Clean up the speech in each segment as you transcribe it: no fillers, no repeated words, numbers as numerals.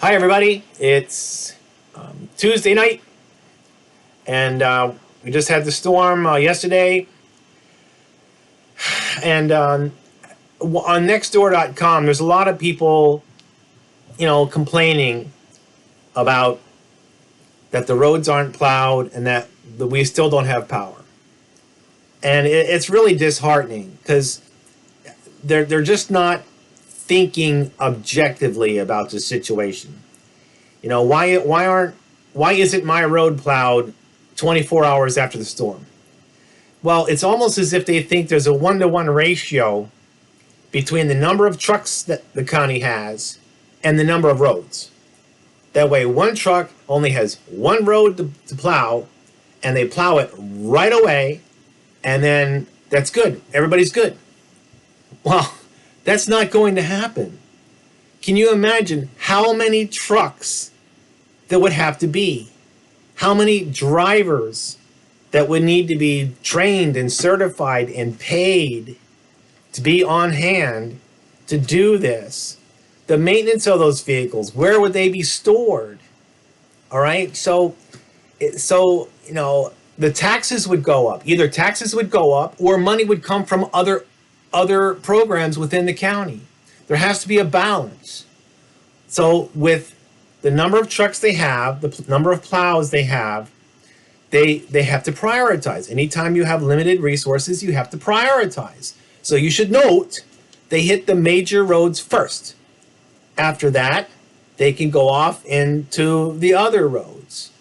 Hi, everybody. It's Tuesday night, and we just had the storm yesterday. And on Nextdoor.com, there's a lot of people, complaining about that the roads aren't plowed and that we still don't have power. And it's really disheartening because they're just not thinking objectively about the situation. Why isn't my road plowed 24 hours after the storm? Well, it's almost as if they think there's a 1-to-1 ratio between the number of trucks that the county has and the number of roads. That way, one truck only has one road to plow, and they plow it right away, and then that's good. Everybody's good. Well, that's not going to happen. Can you imagine how many trucks there would have to be? How many drivers that would need to be trained and certified and paid to be on hand to do this? The maintenance of those vehicles, where would they be stored? All right, so the taxes would go up. Either taxes would go up or money would come from other programs within the county. There has to be a balance. So with the number of trucks they have, the number of plows they have to prioritize. Anytime you have limited resources, you have to prioritize. So you should note they hit the major roads first. After that, they can go off into the other roads.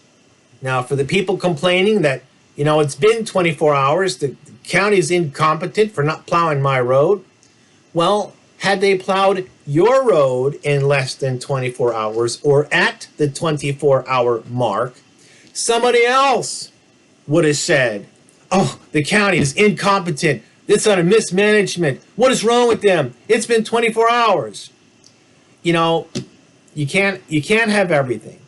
Now, for the people complaining that, it's been 24 hours, the county's incompetent for not plowing my road. Well, had they plowed your road in less than 24 hours or at the 24-hour mark, somebody else would have said, oh, the county is incompetent. It's under mismanagement. What is wrong with them? It's been 24 hours. You can't have everything.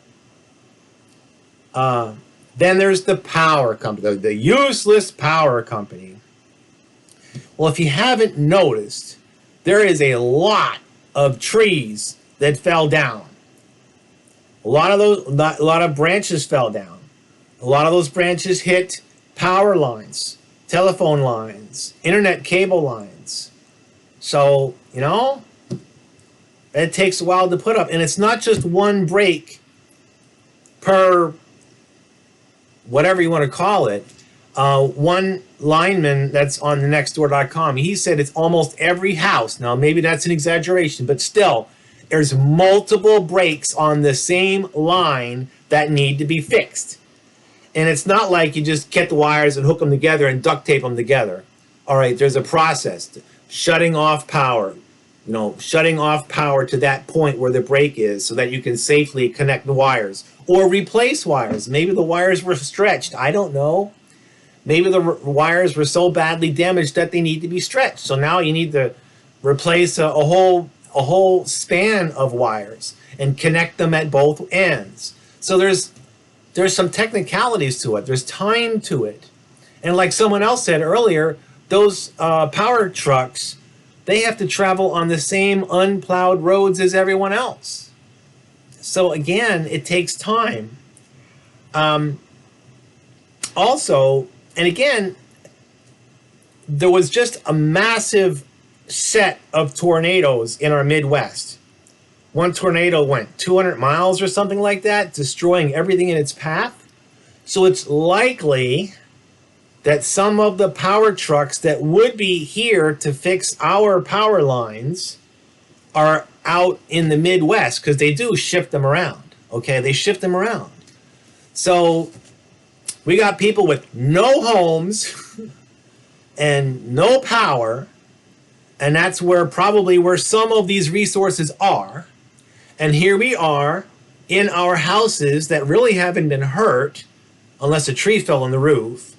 Then there's the power company, the useless power company. Well, if you haven't noticed, there is a lot of trees that fell down. A lot of branches fell down. A lot of those branches hit power lines, telephone lines, internet cable lines. So, it takes a while to put up. And it's not just one break per whatever you want to call it. One lineman that's on the Nextdoor.com, he said it's almost every house. Now, maybe that's an exaggeration, but still, there's multiple breaks on the same line that need to be fixed. And it's not like you just get the wires and hook them together and duct tape them together. All right, there's a process. Shutting off power. Shutting off power to that point where the break is so that you can safely connect the wires or replace wires. Maybe the wires were stretched. I don't know. Maybe the wires were so badly damaged that they need to be stretched. So now you need to replace a whole span of wires and connect them at both ends. So there's some technicalities to it. There's time to it. And like someone else said earlier, those power trucks, they have to travel on the same unplowed roads as everyone else. So again, it takes time. Also, and again, there was just a massive set of tornadoes in our Midwest. One tornado went 200 miles or something like that, destroying everything in its path. So it's likely that some of the power trucks that would be here to fix our power lines are out in the Midwest because they do shift them around. Okay, they shift them around. So we got people with no homes and no power, and that's probably where some of these resources are. And here we are in our houses that really haven't been hurt unless a tree fell on the roof.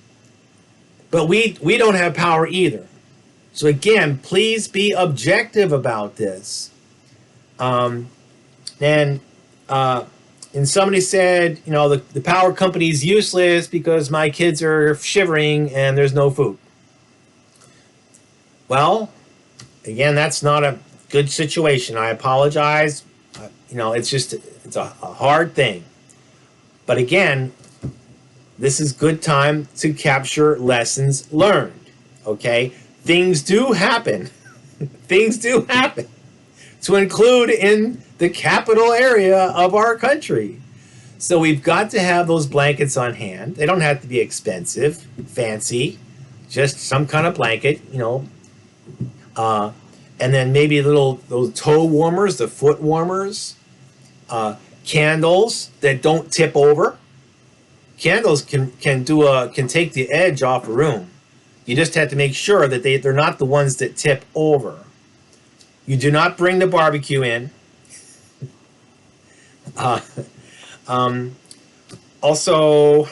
But we don't have power either. So again, please be objective about this. And somebody said, the power company is useless because my kids are shivering and there's no food. Well, again, that's not a good situation. I apologize. It's a hard thing. But again, this is good time to capture lessons learned. Okay, things do happen. Things do happen. To include in the capital area of our country. So we've got to have those blankets on hand. They don't have to be expensive, fancy, just some kind of blanket, and then maybe those toe warmers, the foot warmers, candles that don't tip over. Candles can take the edge off a room. You just have to make sure that they're not the ones that tip over. You do not bring the barbecue in. Also,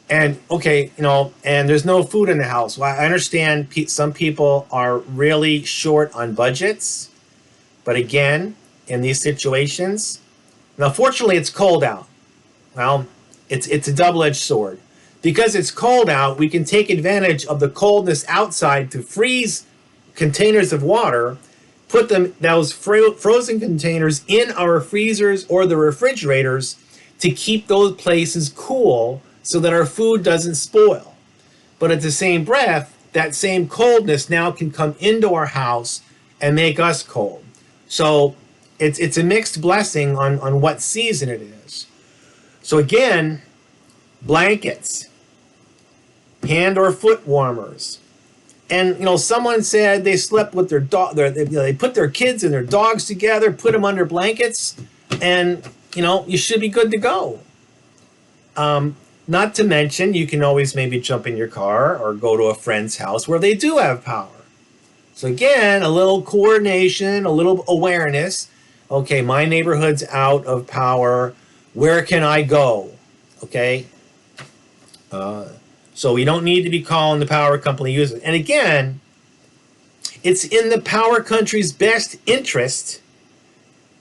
and okay, and there's no food in the house. Well, I understand some people are really short on budgets, but again, in these situations, now fortunately it's cold out. Well, it's a double-edged sword. Because it's cold out, we can take advantage of the coldness outside to freeze containers of water, put those frozen containers in our freezers or the refrigerators to keep those places cool so that our food doesn't spoil. But at the same breath, that same coldness now can come into our house and make us cold. So it's a mixed blessing on what season it is. So again, blankets, hand or foot warmers. And someone said they slept with their dog. They put their kids and their dogs together, put them under blankets, and you should be good to go. Not to mention, you can always maybe jump in your car or go to a friend's house where they do have power. So again, a little coordination, a little awareness. Okay, my neighborhood's out of power. Where can I go? Okay. So we don't need to be calling the power company users. And again, it's in the power country's best interest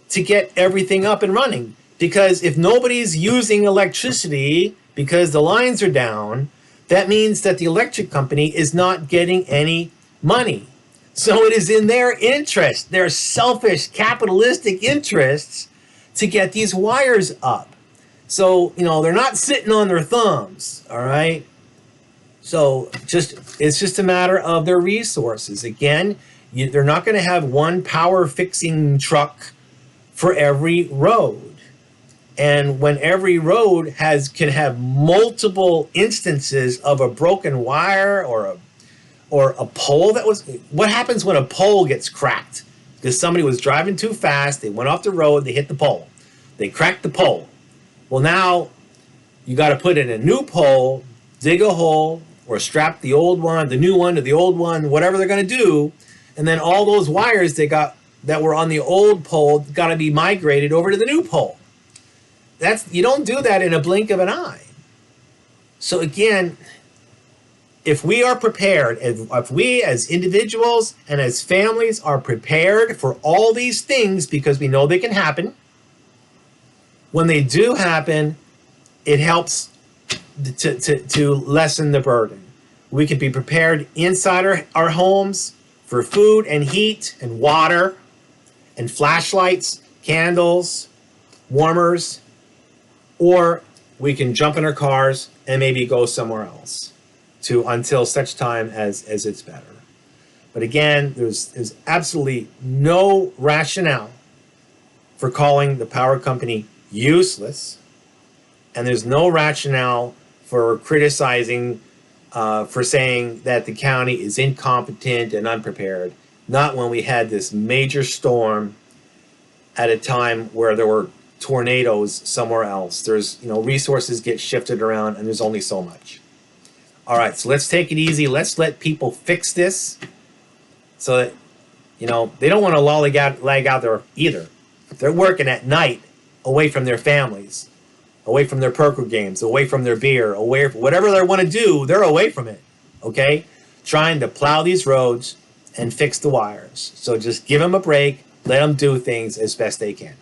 to get everything up and running. Because if nobody's using electricity because the lines are down, that means that the electric company is not getting any money. So it is in their interest, their selfish capitalistic interests, to get these wires up. So, they're not sitting on their thumbs, all right? So it's just a matter of their resources. Again, they're not going to have one power fixing truck for every road. And when every road can have multiple instances of a broken wire or a pole what happens when a pole gets cracked? Because somebody was driving too fast, they went off the road, they hit the pole. They cracked the pole. Well, now you got to put in a new pole, dig a hole, or strap the new one to the old one, whatever they're going to do. And then all those wires that were on the old pole got to be migrated over to the new pole. You don't do that in a blink of an eye. So again, if we are prepared, if we as individuals and as families are prepared for all these things because we know they can happen, when they do happen, it helps to lessen the burden. We can be prepared inside our homes for food and heat and water and flashlights, candles, warmers, or we can jump in our cars and maybe go somewhere else until such time as it's better. But again, there's absolutely no rationale for calling the power company useless, and there's no rationale for criticizing, for saying that the county is incompetent and unprepared. Not when we had this major storm at a time where there were tornadoes somewhere else. There's, resources get shifted around, and there's only so much. All right, so let's take it easy. Let's let people fix this so that, they don't want to lag out there either. They're working at night away from their families, away from their poker games, away from their beer, away from whatever they want to do, they're away from it, okay? Trying to plow these roads and fix the wires. So just give them a break, let them do things as best they can.